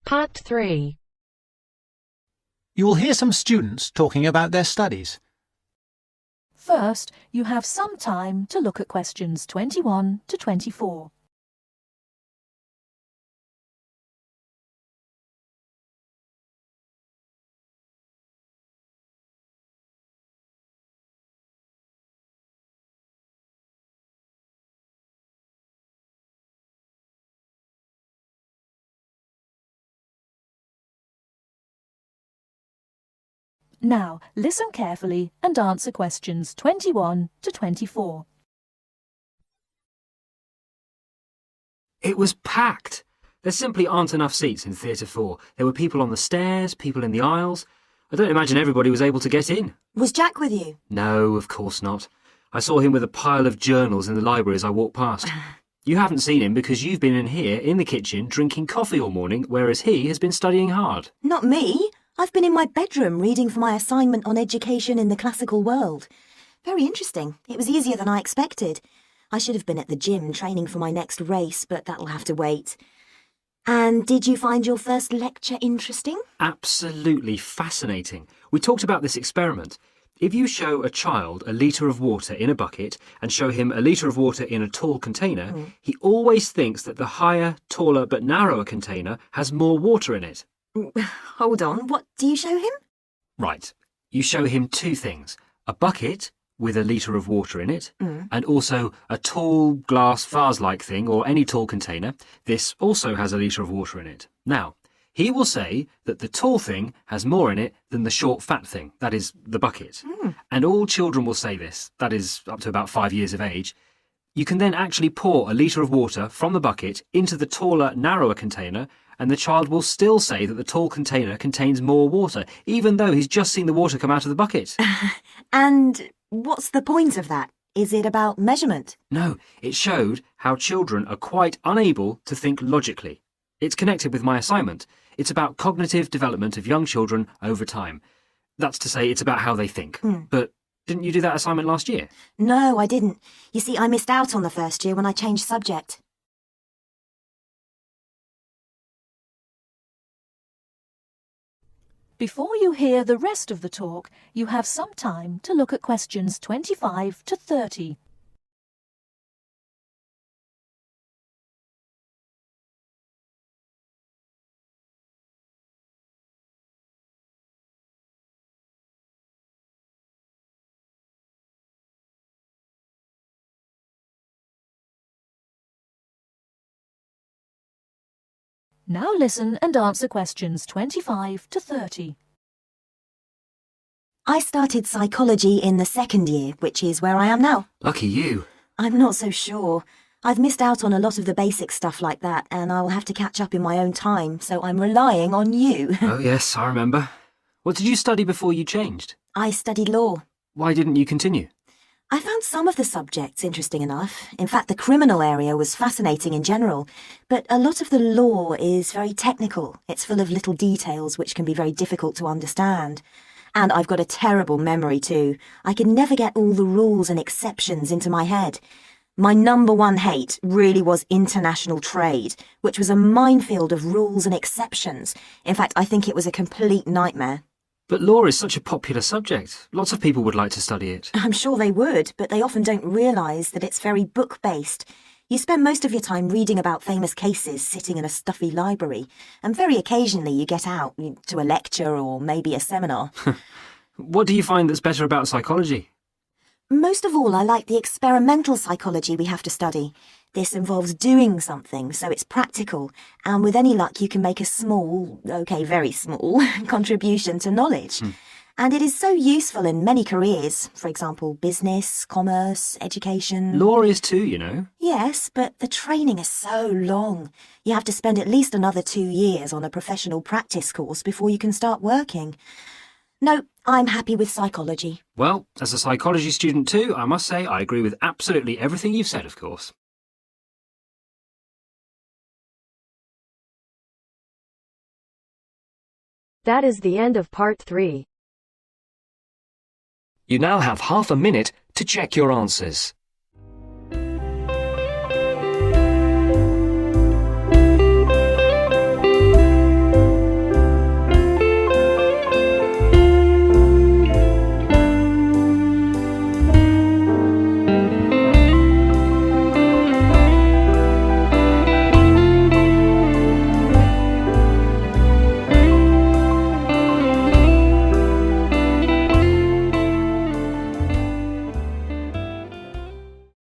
Part 3. You will hear some students talking about their studies. First, you have some time to look at questions 21 to 24. Now, listen carefully and answer questions 21 to 24. It was packed. There simply aren't enough seats in Theatre 4. There were people on the stairs, people in the aisles. I don't imagine everybody was able to get in. Was Jack with you? No, of course not. I saw him with a pile of journals in the library as I walked past. You haven't seen him because you've been in here in the kitchen drinking coffee all morning, whereas he has been studying hard. Not me. I've been in my bedroom reading for my assignment on education in the classical world. Very interesting. It was easier than I expected. I should have been at the gym training for my next race, but that'll have to wait. And did you find your first lecture interesting? Absolutely fascinating. We talked about this experiment. If you show a child a litre of water in a bucket and show him a litre of water in a tall container, he always thinks that the higher, taller but narrower container has more water in it. Hold on, what do you show him? Right. You show him two things. A bucket with a litre of water in it, and also a tall glass vase-like thing or any tall container. This also has a litre of water in it. Now, he will say that the tall thing has more in it than the short fat thing, that is, the bucket. And all children will say this, that is, up to about 5 years of age. You can then actually pour a litre of water from the bucket into the taller, narrower container, and the child will still say that the tall container contains more water, even though he's just seen the water come out of the bucket. And what's the point of that? Is it about measurement? No, it showed how children are quite unable to think logically. It's connected with my assignment. It's about cognitive development of young children over time. That's to say, it's about how they think. But didn't you do that assignment last year? No, I didn't. You see, I missed out on the first year when I changed subject. Before you hear the rest of the talk, you have some time to look at questions 25 to 30. Now listen and answer questions 25 to 30. I started psychology in the second year, which is where I am now. Lucky you. I'm not so sure. I've missed out on a lot of the basic stuff like that, and I'll have to catch up in my own time, so I'm relying on you. Oh yes, I remember. What did you study before you changed? I studied law. Why didn't you continue? I found some of the subjects interesting enough. In fact, the criminal area was fascinating in general. But a lot of the law is very technical. It's full of little details which can be very difficult to understand. And I've got a terrible memory too. I could never get all the rules and exceptions into my head. My number one hate really was international trade, which was a minefield of rules and exceptions. In fact, I think it was a complete nightmare. But law is such a popular subject. Lots of people would like to study it. I'm sure they would, but they often don't realise that it's very book-based. You spend most of your time reading about famous cases sitting in a stuffy library, and very occasionally you get out to a lecture or maybe a seminar. What do you find that's better about psychology? Most of all, I like the experimental psychology we have to study. This involves doing something, so it's practical, and with any luck you can make a small, okay, very small, contribution to knowledge. And it is so useful in many careers, for example, business, commerce, education. Law is too, you know. Yes, but the training is so long. You have to spend at least another 2 years on a professional practice course before you can start working. No, I'm happy with psychology. Well, as a psychology student too, I must say I agree with absolutely everything you've said, of course. That is the end of Part 3. You now have half a minute to check your answers.